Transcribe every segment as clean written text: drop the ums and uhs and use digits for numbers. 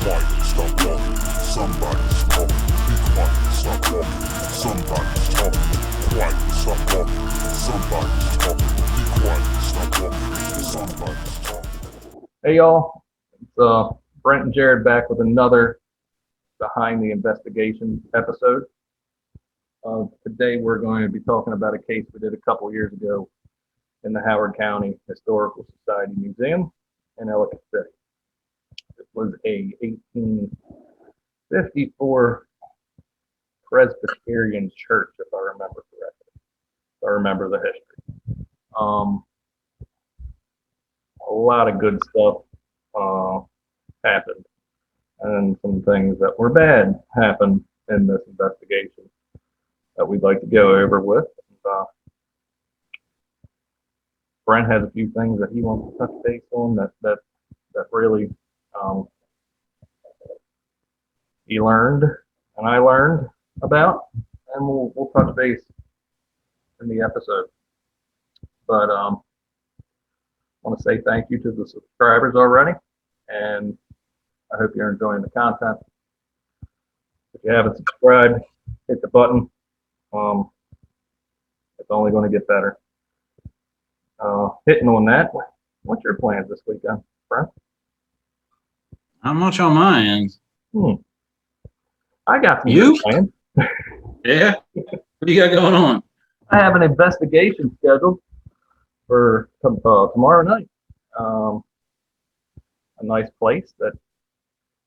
quiet, stop walking. Somebody's talking. Be quiet, stop walking. Somebody's talking. Quiet, stop walking. Somebody's talking. Be quiet, stop walking. Somebody's talking. Hey y'all, it's Brent and Jared back with another Behind the Investigation episode. Today we're going to be talking about a case we did a couple years ago in the Howard County Historical Society Museum in Ellicott City. It was a 1854 Presbyterian church, if I remember correctly. If I remember the history. A lot of good stuff happened, and some things that were bad happened in this investigation that we'd like to go over with. Brent has a few things that he wants to touch base on that really he learned and I learned about, and we'll touch base in the episode. But I want to say thank you to the subscribers already, and I hope you're enjoying the content. If you haven't subscribed, hit the button. It's only going to get better. Hitting on that, what's your plans this weekend, Brent? Not much on my end. I got some You? plans. Yeah? What do you got going on? I have an investigation scheduled for tomorrow night. A nice place that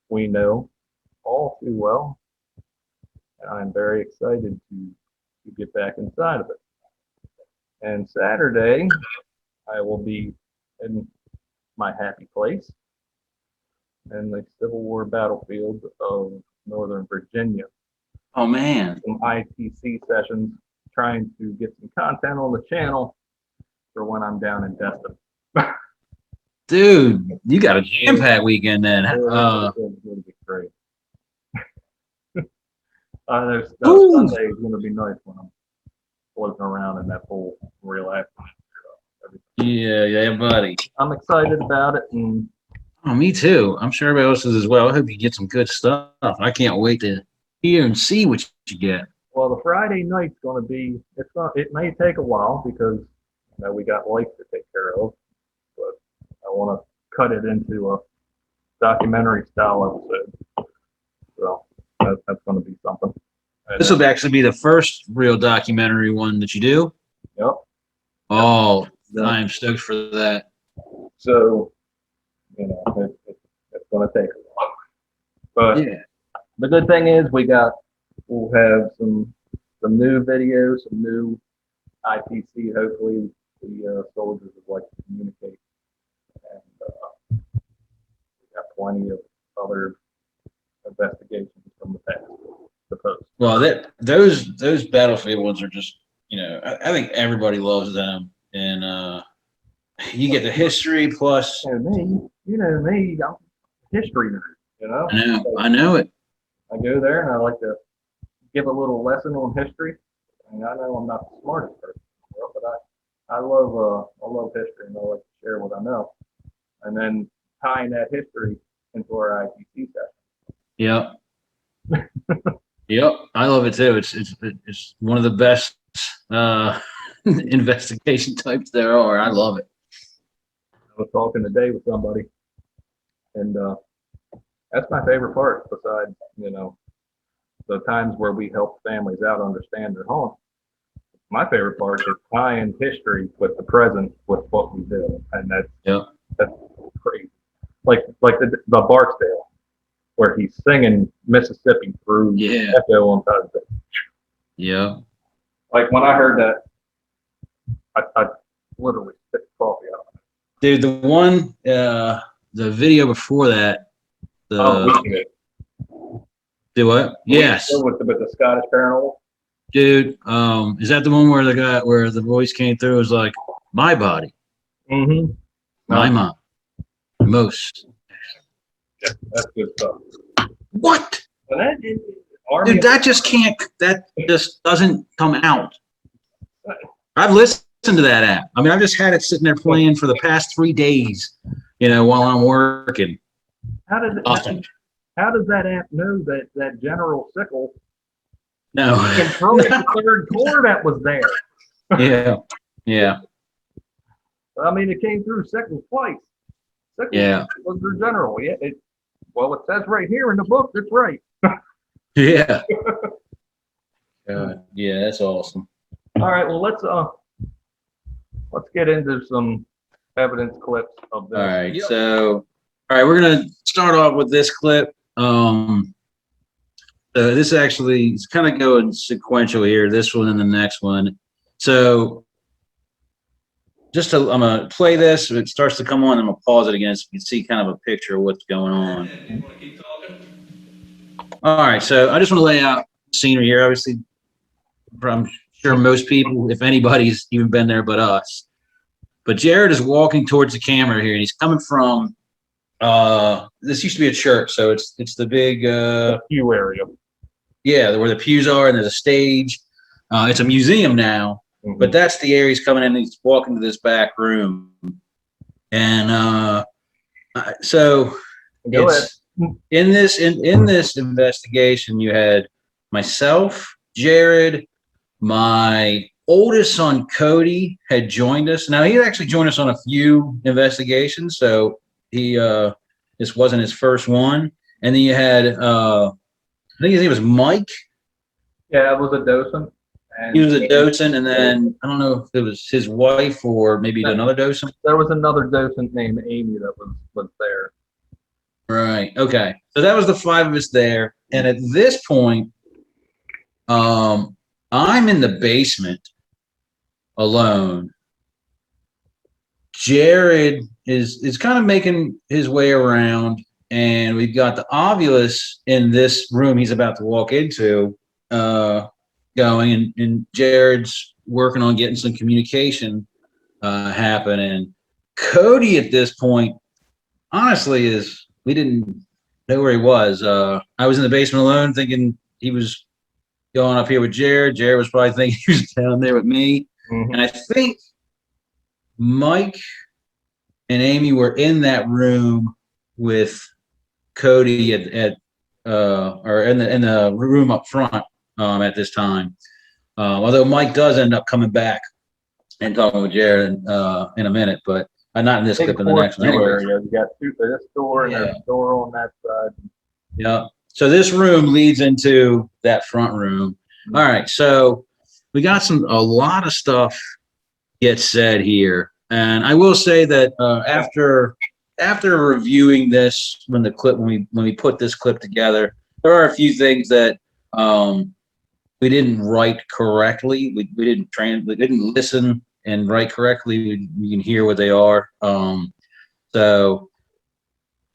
we know all too well. And I'm very excited to get back inside of it. And Saturday, I will be in my happy place in the Civil War battlefield of Northern Virginia. Oh, man. Some ITC sessions, trying to get some content on the channel for when I'm down in Destin. Dude, you got a jam-packed weekend then. It's going to be great. There's Sunday is going to be nice when I'm floating around in that pool, relaxing. Yeah, buddy. I'm excited about it, and Oh, me too. I'm sure everybody else is as well. I hope you get some good stuff. I can't wait to hear and see what you get. well, the Friday night's going to be. It may take a while because we got life to take care of, but I want to cut it into a documentary style episode. So that's going to be something. And This will actually be the first real documentary one that you do. Yep. Oh, Yep. I am stoked for that. So, it's going to take a while. But Yeah. the good thing is we'll have some new videos, some new IPC. Hopefully, the soldiers would like to communicate, and we got plenty of other investigations from the past to post. Well, those battlefield ones are just, I think everybody loves them. And you get the history plus. You know me, I'm a history nerd. I know it. I go there and I like to give a little lesson on history. I mean, I know I'm not the smartest person in the world, but I love history, and I like to share what I know, and then tying that history into our ITC session. Yep. Yep. I love it too. It's one of the best investigation types there are. I love it. I was talking today with somebody, and that's my favorite part. Besides, the times where we help families out understand their home. My favorite part is tying history with the present with what we do, and that's crazy. Like the Barksdale, where he's singing Mississippi through echo on top of it. Yeah. Like when I heard that, I literally spit the coffee out. Dude, the one, the video before that, do what? Yes. With the Scottish Paranormal. Dude, is that the one where the voice came through? It was like, my body. Mm-hmm. My mom. Most. Yeah, that's good stuff. What? Dude, that just doesn't come out. I've listened to that app. I mean, I've just had it sitting there playing for the past 3 days, while I'm working. How did how does that app know that General Sickle No. controlled the third core that was there? Yeah. Yeah. I mean, it came through Sickles twice. Sickles Yeah. was their general. Yeah, well, it says right here in the book, it's right. Yeah. Yeah, that's awesome. All right, well, let's get into some evidence clips of this. All right. So, all right, we're gonna start off with this clip. This actually is kind of going sequential here. This one and the next one. So, I'm gonna play this. If it starts to come on, I'm gonna pause it again so you can see kind of a picture of what's going on. You want to keep talking? All right. So I just want to lay out scenery here. Obviously, I'm sure most people, if anybody's even been there but us. But Jared is walking towards the camera here, and he's coming from. This used to be a church, so it's the big pew area. Yeah, where the pews are, and there's a stage. It's a museum now, but that's the area he's coming in. And he's walking to this back room, and so Go ahead. in this investigation, you had myself, Jared, my oldest son Cody had joined us. Now he had actually joined us on a few investigations, so he this wasn't his first one. And then you had I think his name was Mike. Yeah, it was a docent. And He was a docent, and then I don't know if it was his wife or maybe another docent. There was another docent named Amy that was there. Right. Okay. So that was the five of us there, and at this point, I'm in the basement alone. Jared is kind of making his way around, and we've got the Ovulus in this room he's about to walk into, going, and Jared's working on getting some communication happening. Cody at this point, honestly, we didn't know where he was. I was in the basement alone, thinking he was going up here with Jared. Jared was probably thinking he was down there with me. Mm-hmm. And I think Mike and Amy were in that room with Cody or in the room up front at this time. Although Mike does end up coming back and talking with Jared in a minute, but not in this clip. In the next one, anyway. You got this door and there's a door on that side. Yeah. So this room leads into that front room. All right. So we got a lot of stuff gets said here, and I will say that after reviewing this, when we put this clip together, there are a few things that we didn't write correctly. We didn't listen and write correctly. We can hear what they are. So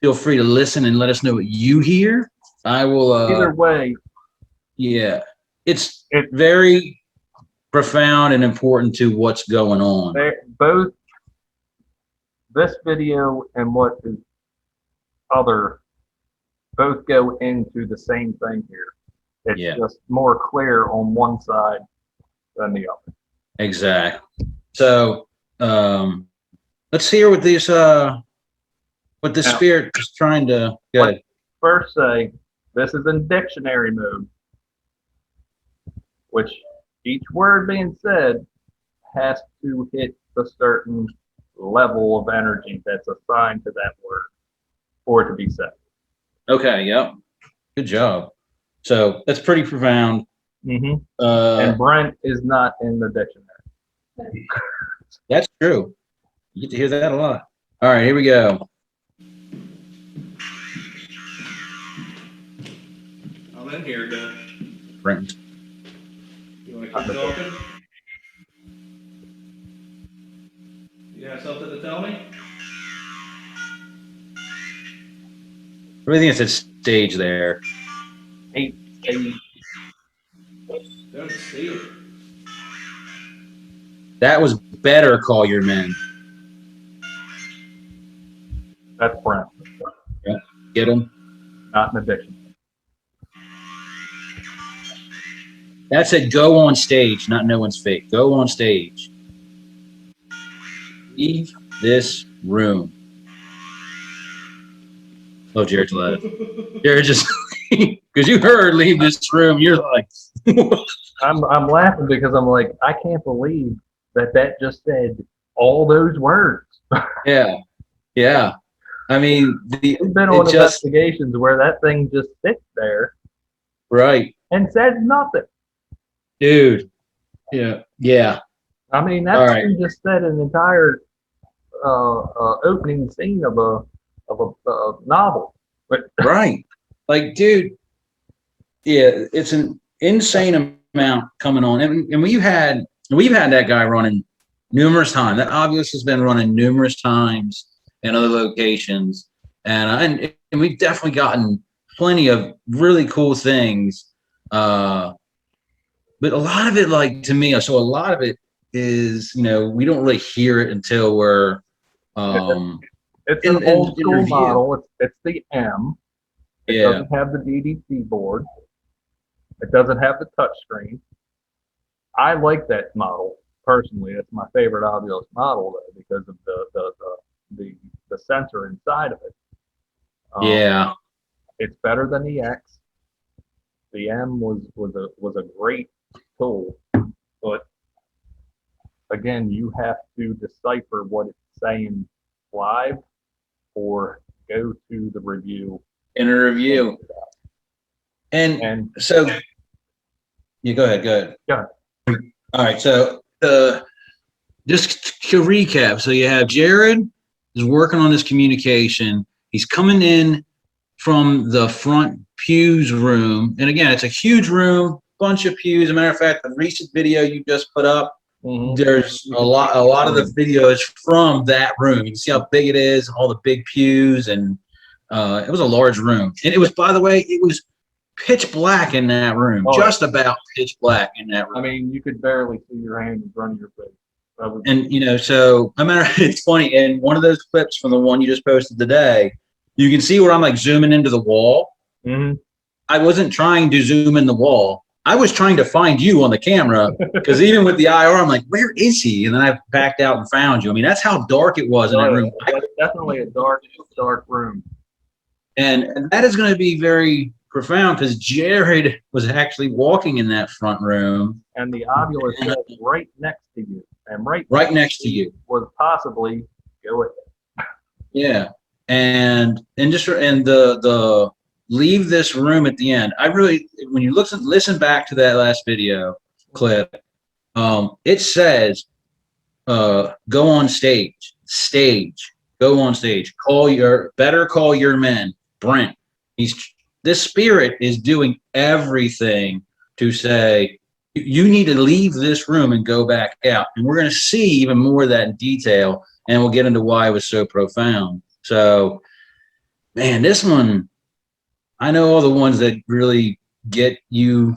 feel free to listen and let us know what you hear. I will. Either way. Yeah, it's very profound and important to what's going on. Both this video and what is other both go into the same thing here. It's just more clear on one side than the other. Exactly. So let's hear what this spirit is trying to go. First say this is in dictionary mode, which each word being said has to hit a certain level of energy that's assigned to that word for it to be said. Okay, yep. Good job. So that's pretty profound. Mm-hmm. And Brent is not in the dictionary. That's true. You get to hear that a lot. All right, here we go. I'm in here, Doug. Brent. You want to keep talking? You have something to tell me? Everything is at stage there. Don't steal it. That was better, call your men. That's Brent. Yeah. Get him? Not in the dictionary. That said go on stage, not no one's fake. Go on stage. Leave this room. Love Jared's laugh. Jared just, because you heard leave this room, you're like, I'm laughing because I'm like, I can't believe that just said all those words. yeah, yeah. I mean, We've been on it just, investigations where that thing just sits there right, and says nothing. dude. Yeah, yeah. I mean, All that right. thing just said an entire opening scene of a novel. But Right. Like, dude, yeah, it's an insane amount coming on. And we've had that guy running numerous times. That obvious has been running numerous times in other locations. And we've definitely gotten plenty of really cool things. But a lot of it, like to me, so a lot of it is, we don't really hear it until we're it's in an old school review. model. It's the M. It Yeah. doesn't have the DDT board. It doesn't have the touch screen. I like that model personally. It's my favorite Ovilus model though, because of the sensor inside of it. Yeah. It's better than the X. The M was a great tool, but again, you have to decipher what it's saying live or go to the review. In a review. And so, yeah, go ahead. Go ahead. All right. So, just to recap, so you have Jared is working on this communication. He's coming in from the front pews room, and again, it's a huge room, bunch of pews. As a matter of fact, the recent video you just put up, there's a lot of the video is from that room. You can see how big it is, all the big pews, and it was a large room. And it was, by the way, it was pitch black in that room, just about pitch black in that room. I mean, you could barely see your hand in front of your face. And so no matter, it's funny. In one of those clips from the one you just posted today, you can see where I'm like zooming into the wall. Mm-hmm. I wasn't trying to zoom in the wall. I was trying to find you on the camera because even with the IR, I'm like, where is he? And then I backed out and found you. I mean, that's how dark it was in that room. That's definitely a dark room. And that is going to be very profound because Jared was actually walking in that front room. And the Ovilus was right next to you. And right next to you was possibly go with it. Yeah. And the leave this room at the end. I really, when you listen back to that last video clip, it says, go on stage, go on stage, call your men, Brent. This spirit is doing everything to say, you need to leave this room and go back out. And we're going to see even more of that in detail. And we'll get into why it was so profound. So, man, this one, I know all the ones that really get you,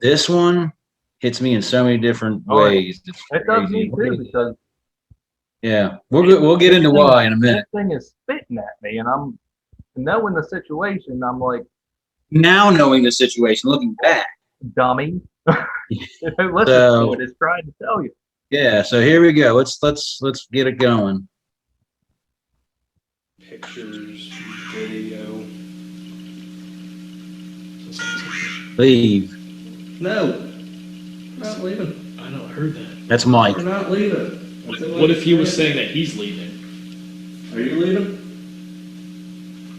this one hits me in so many different ways. It does me too, because yeah, we'll get into why in a minute. This thing is spitting at me, and I'm knowing the situation. I'm like, now knowing the situation, looking back, dummy. Listen to it. It's trying to tell you. Yeah. So here we go. Let's get it going. Pictures, video. Leave. No, we're not leaving. I know, I heard that. That's Mike. We're not leaving. What if he was saying that he's leaving? Are you leaving?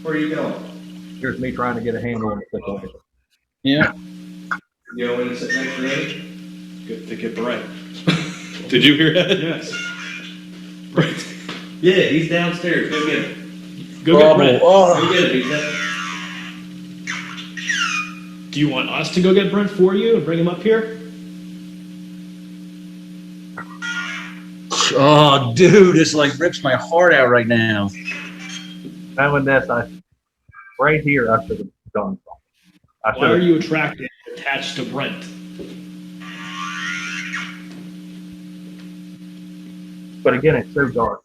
Where are you going? Here's me trying to get a handle on the situation. Yeah. You going to sit next to me? Good to get Brent. Did you hear that? Yes. Brent. Yeah, he's downstairs. Go get him. Go get Brent. Go get him. He's down. Do you want us to go get Brent for you and bring him up here? Oh, dude, it's like rips my heart out right now. Knowing this, right here, I should have done something. Why are you attached to Brent? But again, it's so dark.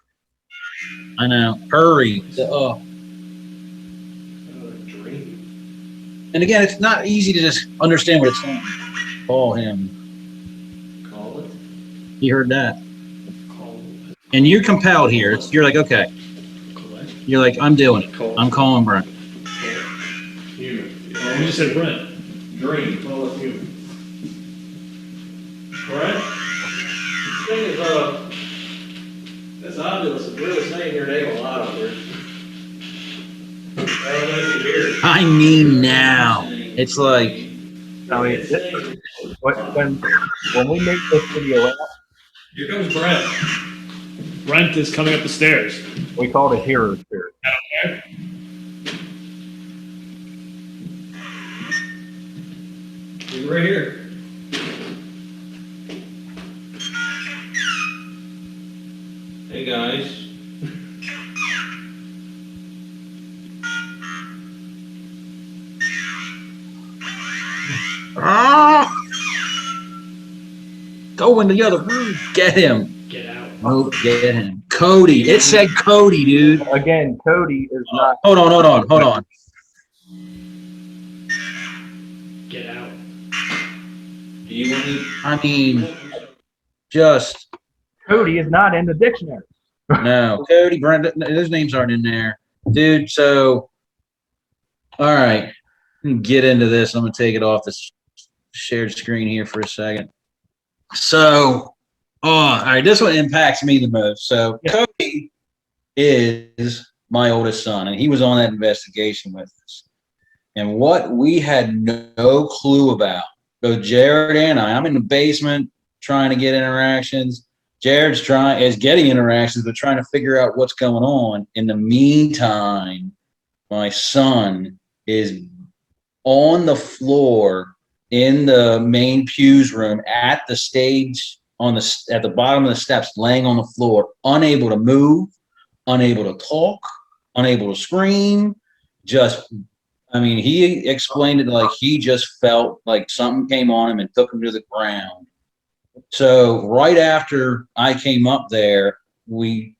I know. Hurry. And again, it's not easy to just understand what it's saying. Call him. Call it. You heard that. Call And you're compelled here. You're like, okay. Collect. You're like, I'm doing it. I'm calling Brent. Human. Oh, you just said Brent. Green. Call us human. Brent? This thing is, that's obvious. It's really saying your name a lot up here. I don't know if you hear it. I mean now. It's like, I mean, when we make this video out, Here comes Brent. Brent is coming up the stairs. we call it a hero spirit. Okay. He's right here. Hey guys. ah! Go in the other room. Get him. Get out. Oh, get him. Cody. It said Cody, dude. Again, Cody is not. Hold on. Get out. Do you want to? I mean, just Cody is not in the dictionary. no. Cody, Brent, those names aren't in there, dude. So, all right, get into this. I'm gonna take it off this shared screen here for a second. So, all right, this one impacts me the most. So, Yeah. Cody is my oldest son, and he was on that investigation with us. And what we had no clue about, both Jared and I'm in the basement trying to get interactions. Jared's getting interactions, but trying to figure out what's going on. In the meantime, my son is on the floor in the main pews room at the stage at the bottom of the steps, laying on the floor, unable to move, unable to talk, unable to scream. He explained it like he just felt like something came on him and took him to the ground. So right after I came up there, we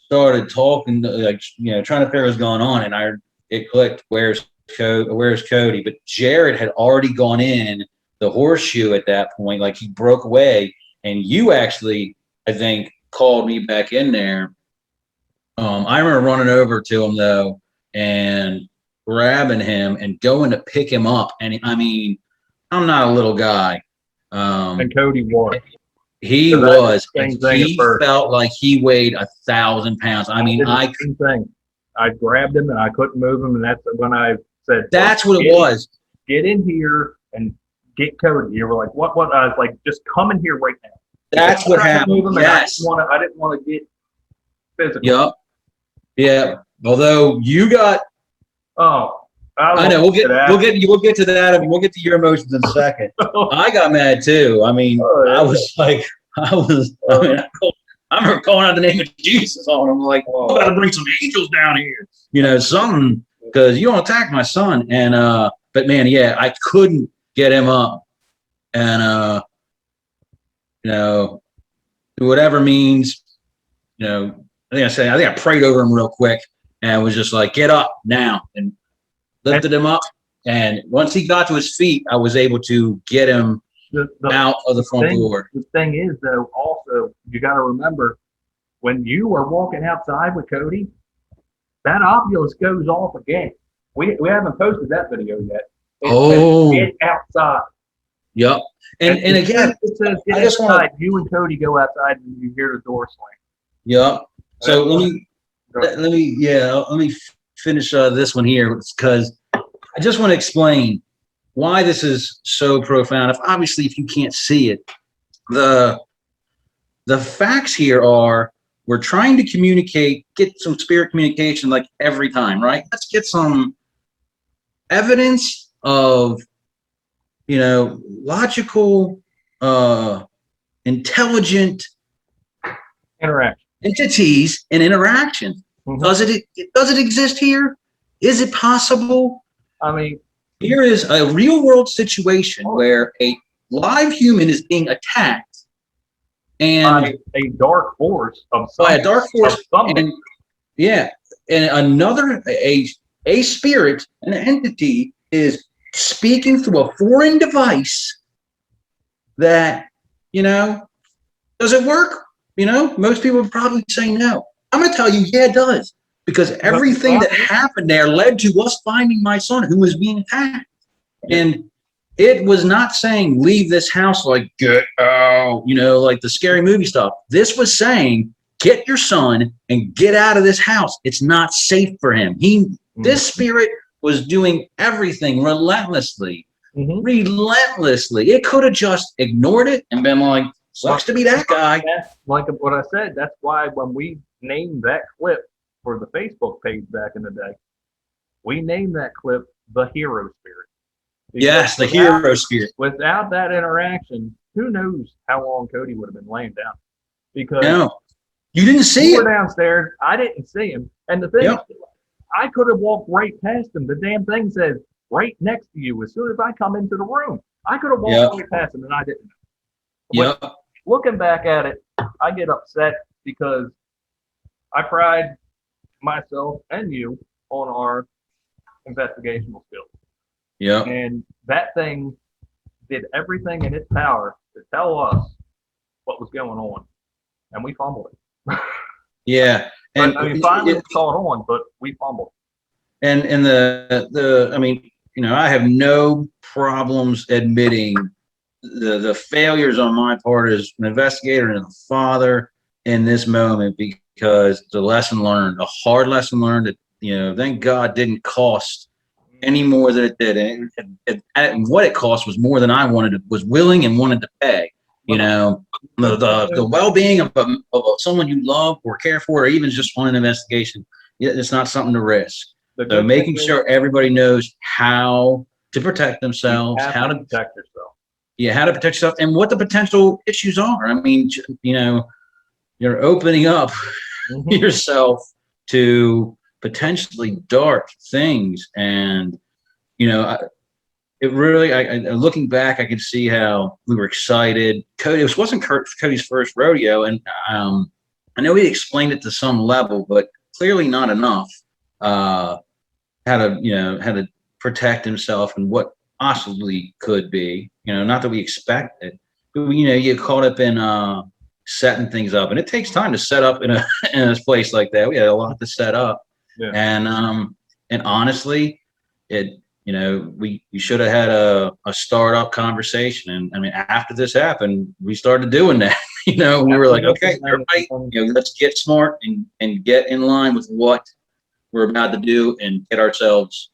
started talking, trying to figure what's going on, and it clicked. Where's Cody? But Jared had already gone in the horseshoe at that point, like he broke away. And you actually, I think, called me back in there. I remember running over to him though and grabbing him and going to pick him up. And I mean, I'm not a little guy. And Cody was. He So that's was. the same And thing at he first. felt like he weighed 1,000 pounds. I mean, Did the same thing. I grabbed him and I couldn't move him, and that's when I said, that's what it was. Get in here and get Cody. You were like, what? I was like, just come in here right now. That's what happened. Yes. I didn't want to get physical. Yep. Yeah. Although you got. Oh, I know. We'll get to that. I mean, we'll get to your emotions in a second. I got mad too. I mean, I remember calling out the name of Jesus on him. Like, I'm about to bring some angels down here. Something, because you don't attack my son. And but man, yeah, I couldn't get him up. And whatever means, I think I prayed over him real quick and was just like, get up now, and lifted him up. And once he got to his feet, I was able to get him out of the front door. The thing is, though, also, you got to remember, when you are walking outside with Cody, that Oculus goes off again. We haven't posted that video yet. Get outside. Yep. And again, it says get outside. You and Cody go outside and you hear the door slam. Yep. So let me finish this one here, because I just want to explain why this is so profound. If you can't see it, the facts here are, we're trying to communicate, get some spirit communication like every time, right? Let's get some evidence of, logical, intelligent interaction entities and interaction. Mm-hmm. Does it exist here? Is it possible? I mean, here is a real world situation where a live human is being attacked and by a dark force of and another a spirit, an entity, is speaking through a foreign device that, does it work? Most people would probably say no. I'm going to tell you, yeah, it does. because everything that happened there led to us finding my son who was being attacked. And it was not saying leave this house like get out, you know, like the scary movie stuff. This was saying get your son and get out of this house. It's not safe for him. This spirit was doing everything relentlessly. Relentlessly. It could have just ignored it and been like, sucks to be that guy. Like what I said, that's why when we named that clip for the Facebook page back in the day, we named that clip the hero spirit. Because yes, the hero spirit. Without that interaction, who knows how long Cody would have been laying down? Because no, you didn't see we it. were downstairs. I didn't see him. And the thing is, I could have walked right past him. The damn thing says right next to you as soon as I come into the room. I could have walked right past him and I didn't. But looking back at it, I get upset because I pride myself and you on our investigational skills. Yeah. And that thing did everything in its power to tell us what was going on. And we fumbled it. Yeah. And I mean, finally we caught on, but we fumbled. And I mean, you know, I have no problems admitting the failures on my part as an investigator and a father in this moment, because it's a lesson learned, a hard lesson learned that, you know, thank God didn't cost any more than it did. And what it cost was more than I was willing and wanted to pay. You know, the well-being of someone you love or care for, or even just on an investigation, it's not something to risk. So making sure everybody knows how to protect themselves, how to protect yourself. Yeah, how to protect yourself and what the potential issues are. I mean, you know, you're opening up yourself to potentially dark things. And, you know, it really, looking back, I could see how we were excited. Cody, it wasn't Cody's first rodeo. And I know he explained it to some level, but clearly not enough. How to protect himself and what possibly could be, you know, not that we expect it, but you know, you get caught up in setting things up, and it takes time to set up in a place like that. We had a lot to set up, and honestly, you know, we should have had a startup conversation, and I mean, after this happened, we started doing that. You know, we were like, okay, everybody, you know, let's get smart and get in line with what we're about to do and get ourselves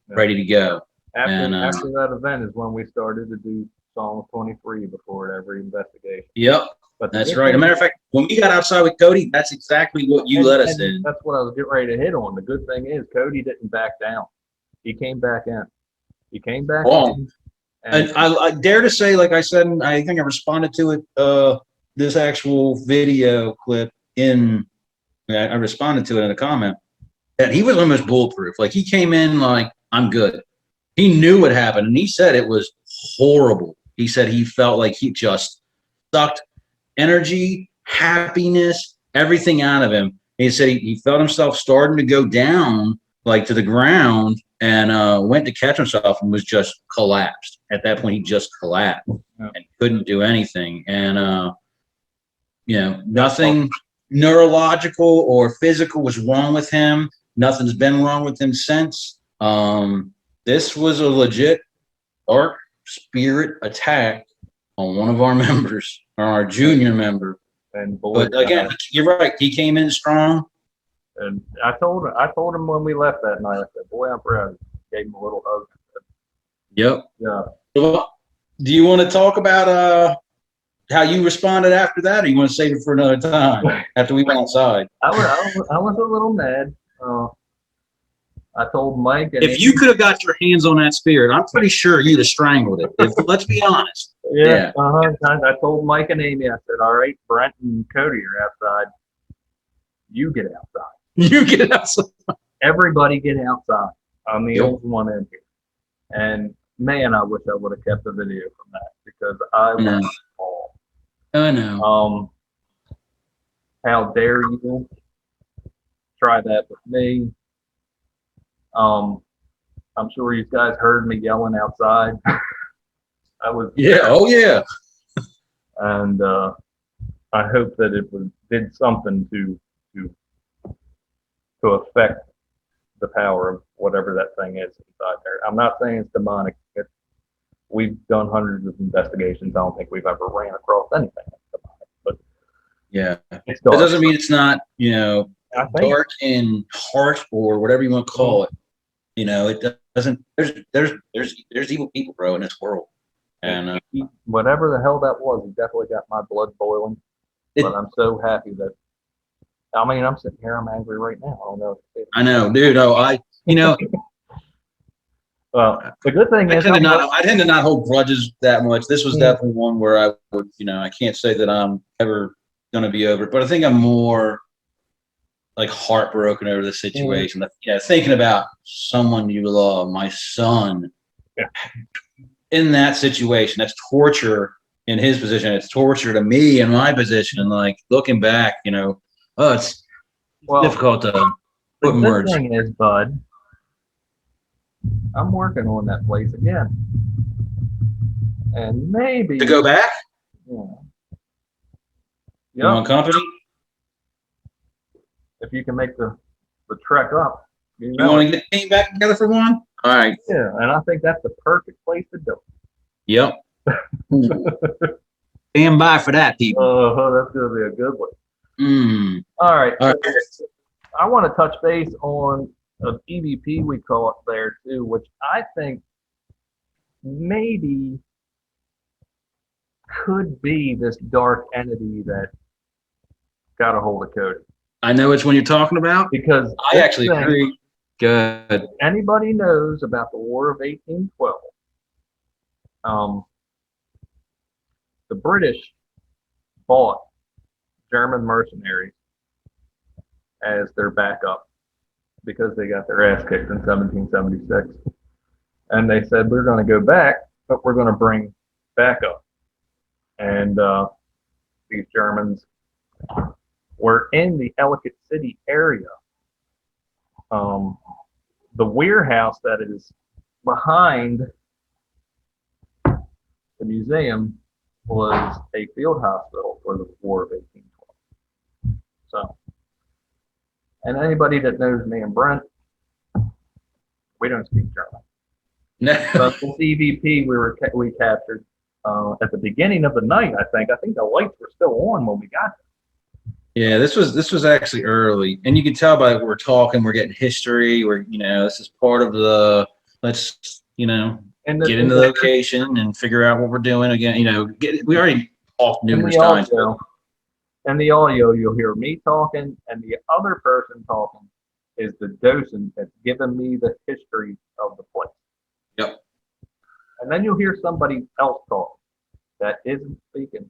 ready to go. After that event is when we started to do Psalm 23 before every investigation. Yep, but that's right. As a matter of fact, when we got outside with Cody, that's exactly what you let us in. That's what I was getting ready to hit on. The good thing is Cody didn't back down. He came back in. He came back in. And I dare to say, like I said, I think I responded to it, this actual video clip I responded to it in a comment, that he was almost bulletproof. Like he came in like, I'm good. He knew what happened, and he said it was horrible. He said he felt like he just sucked energy, happiness, everything out of him. He said he felt himself starting to go down, like to the ground, and went to catch himself and was just collapsed. At that point, he just collapsed and couldn't do anything. And, you know, nothing neurological or physical was wrong with him. Nothing's been wrong with him since. This was a legit dark spirit attack on one of our members, or our junior member. And boy, but again, you're right. He came in strong. And I told him when we left that night, I said, boy, I'm proud of you. Gave him a little hug. Yep. Yeah. So, do you want to talk about how you responded after that, or you want to save it for another time after we went outside? I was a little mad. I told Mike. If you could have got your hands on that spirit, I'm pretty sure you'd have strangled it. Let's be honest. Yeah. I told Mike and Amy, I said, all right, Brent and Cody are outside. You get outside. You get outside. Everybody get outside. I'm the only one in here. And man, I wish I would have kept the video from that, because I was all. I know. How dare you try that with me? I'm sure you guys heard me yelling outside. I was. Yeah. Oh yeah. And I hope that it did something to to affect the power of whatever that thing is inside there. I'm not saying it's demonic. We've done hundreds of investigations. I don't think we've ever ran across anything that's demonic, but Yeah. it's That dark. doesn't mean it's not, you know, I think dark in heart or whatever you want to call it. You know, it doesn't. There's evil people, bro, in this world, and whatever the hell that was, it definitely got my blood boiling. But I'm so happy that. I mean, I'm sitting here. I'm angry right now. I don't know. I know, dude. Oh, you know, Well, the good thing is, I tend to not hold grudges that much. This was definitely one where I would, you know, I can't say that I'm ever going to be over it, but I think I'm more like heartbroken over the situation. Yeah, thinking about someone you love, my son, in that situation. That's torture in his position. It's torture to me in my position. And like looking back, you know, it's difficult to put in the words. good thing is, Bud, I'm working on that place again, and maybe To go back? Yeah. You want company? If you can make the trek up, You want to get the team back together for one? All right. Yeah, and I think that's the perfect place to do Yep. Stand by for that, it. people. Oh, that's gonna be a good one. All right. All right. I want to touch base on an EVP we caught there too, which I think maybe could be this dark entity that got a hold of Cody. I know which one you're talking about. Because I actually agree. Good. Anybody knows about the War of 1812? The British bought German mercenaries as their backup because they got their ass kicked in 1776. And they said, we're going to go back, but we're going to bring backup. And these Germans were in the Ellicott City area. The warehouse that is behind the museum was a field hospital for the War of 1812. So, and anybody that knows me and Brent, we don't speak German. But the CVP we captured at the beginning of the night, I think the lights were still on when we got there. Yeah, this was actually early, and you can tell by we're talking, we're getting history. We're this is part of the let's get into the location and figure out what we're doing again. We already talked numerous times. In the audio, you'll hear me talking, and the other person talking is the docent that's giving me the history of the place. Yep. And then you'll hear somebody else talk that isn't speaking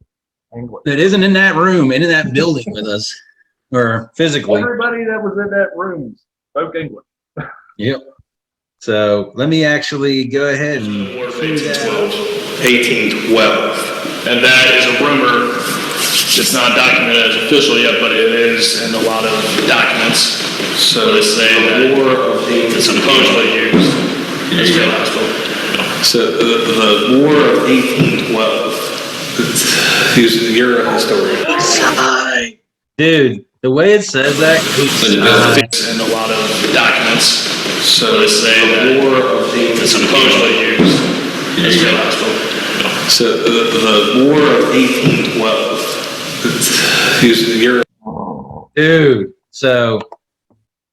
English. That isn't in that room, in that building with us, or physically. Everybody that was in that room spoke English. Yep. So let me actually go ahead and. War of 1812. And that is a rumor. It's not documented as official yet, but it is in a lot of documents. So they say that it's supposedly used as a hospital. So the War of 1812. You're a historian. Dude, the way it says that, it's in a lot of documents. So they say that it's supposedly used as a hospital. So the War of 1812. Dude, so,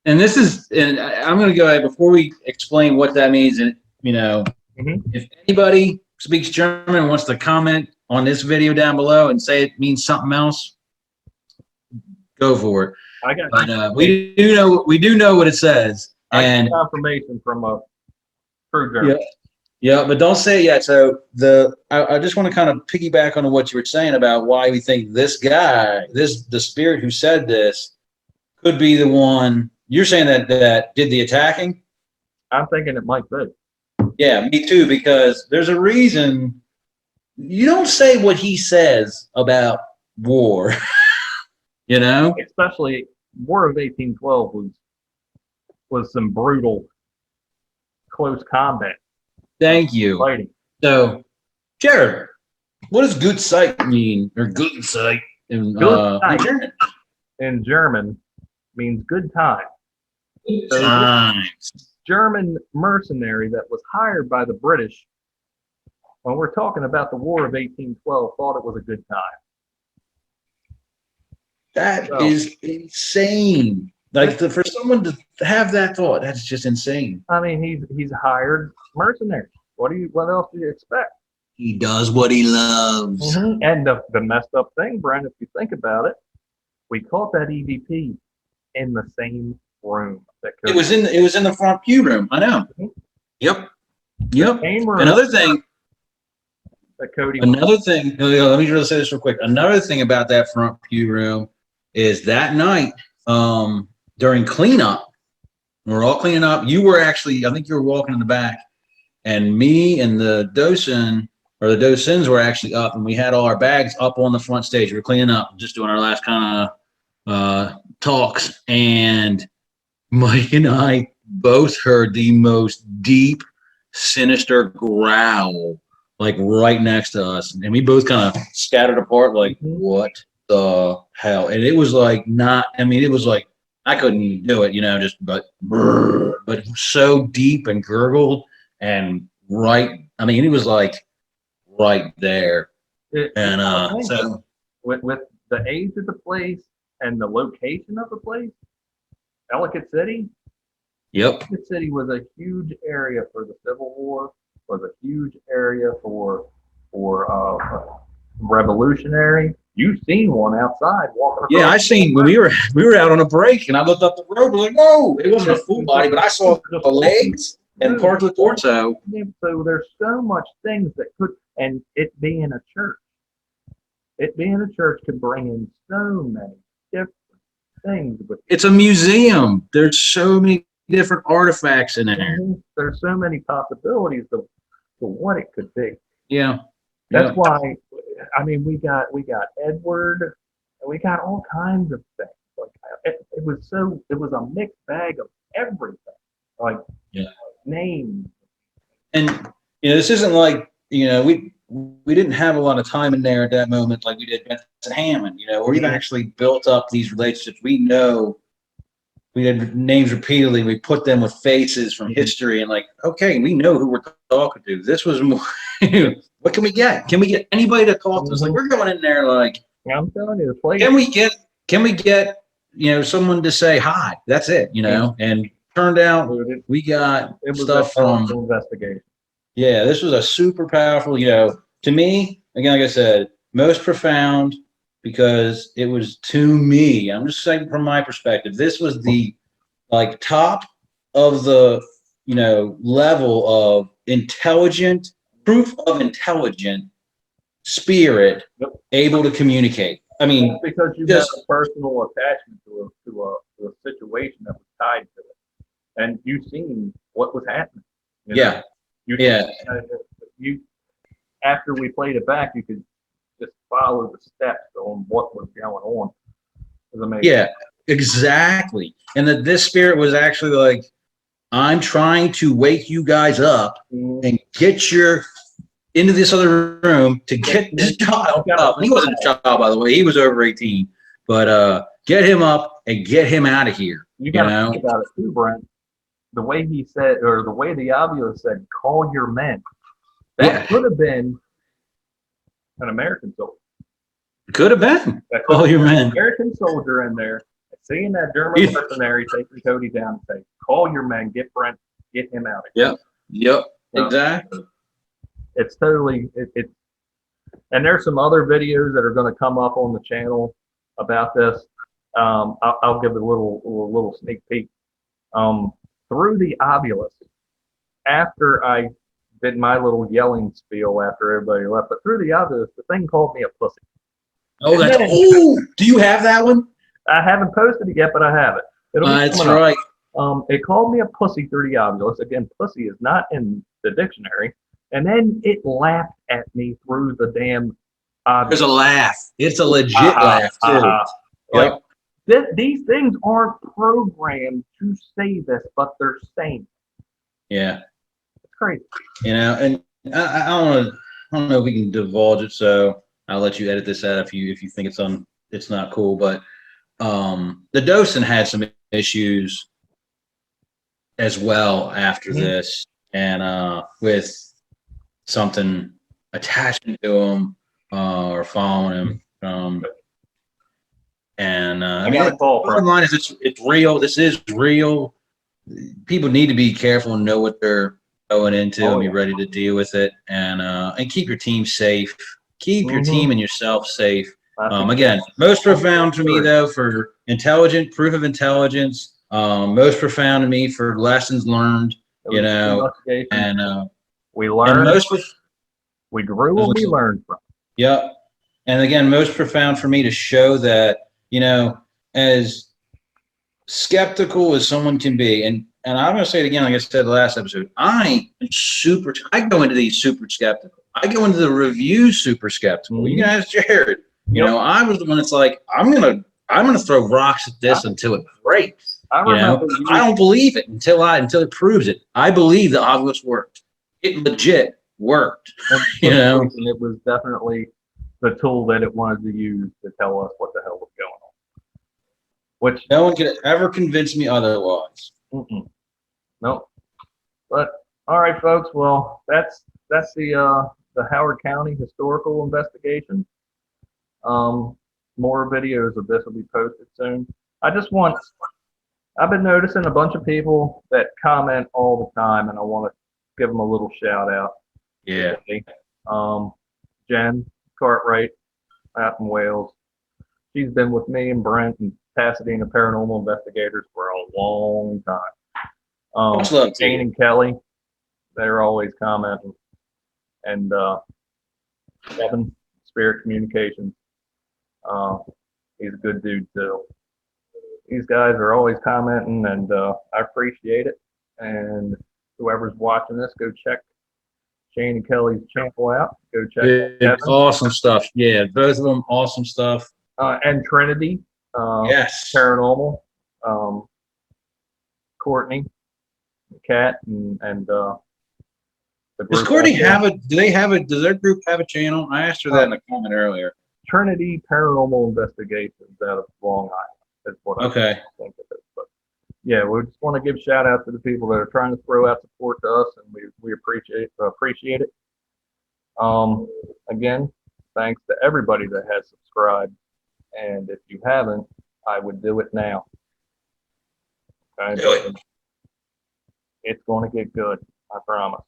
and this is, and I'm going to go ahead before we explain what that means. And if anybody speaks German and wants to comment on this video down below and say it means something else, go for it. But we do know what it says. And confirmation from a true German. Yeah, but don't say it yet. So I just want to kind of piggyback on what you were saying about why we think this guy, the spirit who said this, could be the one. You're saying that did the attacking? I'm thinking it might be. Yeah, me too, because there's a reason you don't say what he says about war. Especially War of 1812 was some brutal close combat. Thank you. Fighting. So, Jared, what does good sight mean, or good sight in German? In German means good time. So Times. German mercenary that was hired by the British, when we're talking about the War of 1812, thought it was a good time. That So- is insane. Like for someone to have that thought, that's just insane. I mean, he's hired mercenary. What else do you expect? He does what he loves. And the messed up thing, Brent, if you think about it, we caught that EVP in the same room. It was in the front pew room. I know. Yep. Same room Another thing. that Cody. Another thing. Let me just say this real quick. Another thing about that front pew room is that night during cleanup, we're all cleaning up. You were actually, I think you were walking in the back, and me and the docent or the docents were actually up, and we had all our bags up on the front stage. We were cleaning up, just doing our last kind of talks, and Mike and I both heard the most deep, sinister growl, like right next to us, and we both kind of scattered apart, like, what the hell? And it was like not. I mean, it was like I couldn't even do it, but it was so deep and gurgled and right. I mean, it was like right there. So with the age of the place and the location of the place, Ellicott City. Yep. Ellicott City was a huge area for the Civil War. Was a huge area for revolutionary. You've seen one outside walking. Yeah, I seen when we were out on a break, and I looked up the road. Like, whoa! It wasn't a full body, but I saw the legs and part of the torso. So there's so much things that could, and it being a church could bring in so many different things. It's a museum. There's so many different artifacts in there. There's so many possibilities of what it could be. Yeah. That's why, I mean, we got Edward, and we got all kinds of things. Like it was a mixed bag of everything. Like names. And this isn't like we didn't have a lot of time in there at that moment like we did Benson Hammond. We've actually built up these relationships. We know we had names repeatedly. We put them with faces from history, and okay, we know who we're talking to. This was more. What can we get? Can we get anybody to talk to us? Like, we're going in there like, I'm telling you, the place. Can we get someone to say hi? That's it, And turned out we got stuff from investigation. Yeah, this was a super powerful. To me, again, like I said, most profound because it was to me. I'm just saying from my perspective, this was the top of the level of intelligent. Proof of intelligent spirit able to communicate. I mean, because you have a personal attachment to a situation that was tied to it, and you've seen what was happening. You after we played it back, you could just follow the steps on what was going on. It was amazing. Yeah, exactly. And that this spirit was actually like, I'm trying to wake you guys up and get into this other room to get this child up. And he wasn't a child, by the way. He was over 18. But get him up and get him out of here. You got to think about it too, Brent. The way he said, or the way the Avila said, call your men. That could have been an American soldier. Could have been. Call your men. American soldier in there. Seeing that German mercenary taking Cody down and say, call your men, get Brent, get him out of here. Yep. Exactly. It's totally, and there's some other videos that are going to come up on the channel about this. I'll give a little sneak peek. Through the Ovilus, after I did my little yelling spiel after everybody left, but through the Ovilus, the thing called me a pussy. Do you have that one? I haven't posted it yet, but I have it. That's right. It called me a pussy through the Ovilus. Again, pussy is not in the dictionary. And then it laughed at me through the damn Ovilus. There's a laugh. It's a legit laugh, too. These things aren't programmed to say this, but they're saying it. Yeah. It's crazy. And I don't know if we can divulge it, so I'll let you edit this out if you think it's not cool. But the docent had some issues as well after this, and with something attaching to him or following him. I mean, got a call bottom from line is it's real. This is real. People need to be careful and know what they're going into and be ready to deal with it, and keep your team safe. Keep your team and yourself safe. Again, most profound to me though for proof of intelligence. Most profound to me for lessons learned. You know, and we learned. and We grew and we learned from. Yep. And again, most profound for me to show that, you know, as skeptical as someone can be, and I'm going to say it again, like I said the last episode, I go into these super skeptical. I go into the review super skeptical. You guys, Jared, you know, I was the one that's like, I'm gonna throw rocks at this until it breaks. I don't believe it until it proves it. I believe the obelisk worked. It legit worked. You know, and it was definitely the tool that it wanted to use to tell us what the hell was going on. Which no one could ever convince me otherwise. Nope. But all right, folks. Well, that's the Howard County historical investigation. More videos of this will be posted soon. I've been noticing a bunch of people that comment all the time, and I want to give them a little shout out. Yeah. Today. Jen Cartwright out in Wales. She's been with me and Brent and Pasadena Paranormal Investigators for a long time. Jane and Kelly, they're always commenting. And Kevin, Spirit Communications, he's a good dude too. These guys are always commenting, and I appreciate it. And whoever's watching this, go check Shane and Kelly's channel out. Go check it's awesome stuff. Yeah, both of them awesome stuff. And Trinity, yes, Paranormal, Courtney, Kat, and the group. Does Courtney does their group have a channel? I asked her that in a comment earlier. Trinity Paranormal Investigations out of Long Island. That's what I think of it. But yeah, we just want to give shout out to the people that are trying to throw out support to us, and we appreciate it. Again, thanks to everybody that has subscribed, and if you haven't, I would do it now. Okay, do it. It's going to get good, I promise.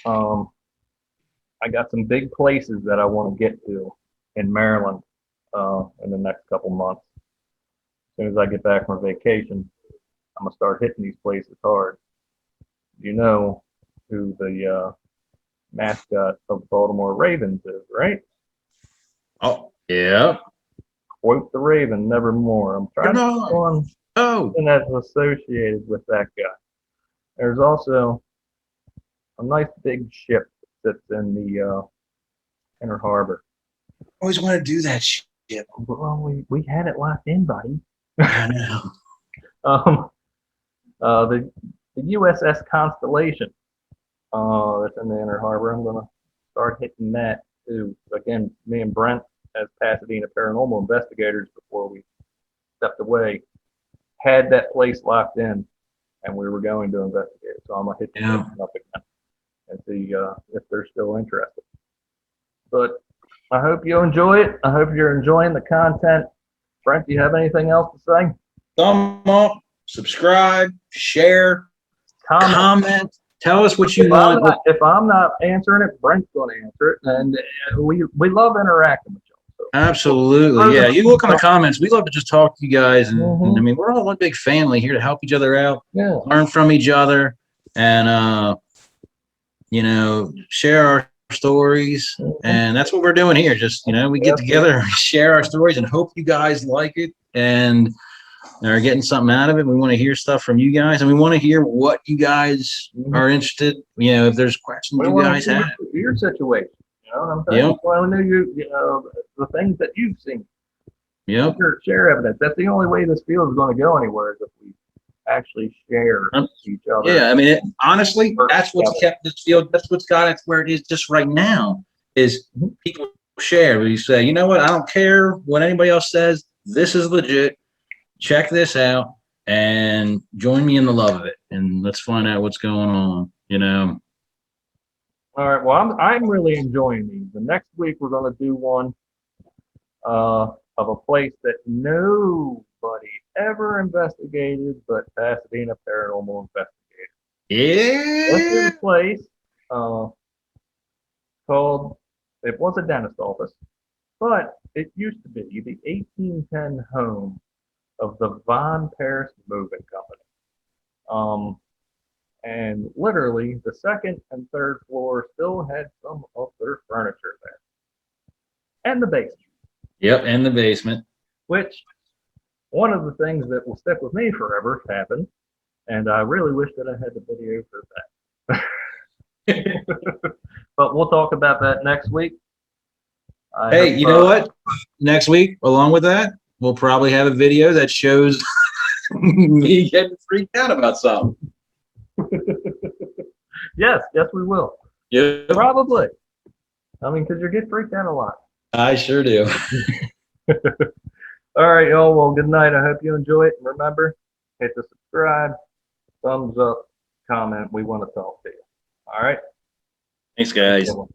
I got some big places that I want to get to in Maryland in the next couple months. As soon as I get back from vacation, I'm gonna start hitting these places hard. You know who the mascot of the Baltimore Ravens is, right? Oh, yeah. Quote the Raven, nevermore. I'm trying to find something that's associated with that guy. There's also a nice big ship that sits in the Inner Harbor. I always want to do that shit. Well, we had it locked in, buddy. I know. The USS Constellation that's in the Inner Harbor. I'm gonna start hitting that too. Again, me and Brent, as Pasadena Paranormal Investigators, before we stepped away, had that place locked in, and we were going to investigate. So I'm gonna hit them up again and see if they're still interested. But I hope you enjoy it. I hope you're enjoying the content. Brent, do you have anything else to say? Thumb up, subscribe, share, comment. Tell us what you want. If I'm not answering it, Brent's going to answer it, and we love interacting with y'all. So. Absolutely, yeah. You look in the comments. We love to just talk to you guys, and I mean, we're all one big family here to help each other out, learn from each other, and you know, share our stories, and that's what we're doing here. Just, you know, we get together, share our stories, and hope you guys like it and are getting something out of it. We want to hear stuff from you guys, and we want to hear what you guys are interested. You know, if there's questions you guys have. Your situation, you know what I'm saying? Well, I know you know the things that you've seen. Yep. Share evidence. That's the only way this field is going to go anywhere, is if we actually share each other. Yeah, I mean, honestly, that's what's kept this field. That's what's got it where it is just right now. Is people share. We say, you know what? I don't care what anybody else says. This is legit. Check this out, and join me in the love of it, and let's find out what's going on, you know. All right. Well, I'm really enjoying these. The next week we're going to do one of a place that nobody ever investigated, but Pasadena Paranormal Investigators. This is Yeah. a place called. It was a dentist office, but it used to be the 1810 home of the Von Paris Moving Company. And literally the second and third floor still had some of their furniture there. And the basement, Yep, and the basement. which one of the things that will stick with me forever happened. And I really wish that I had the video for that. But we'll talk about that next week. Hey, you know what? Next week, along with that, we'll probably have a video that shows me getting freaked out about something. Yes, we will. Yeah, Probably. I mean, because you get freaked out a lot. I sure do. All right, y'all. Well, good night. I hope you enjoy it. And remember, hit the subscribe, thumbs up, comment. We want to talk to you. All right. Thanks, guys. Good one.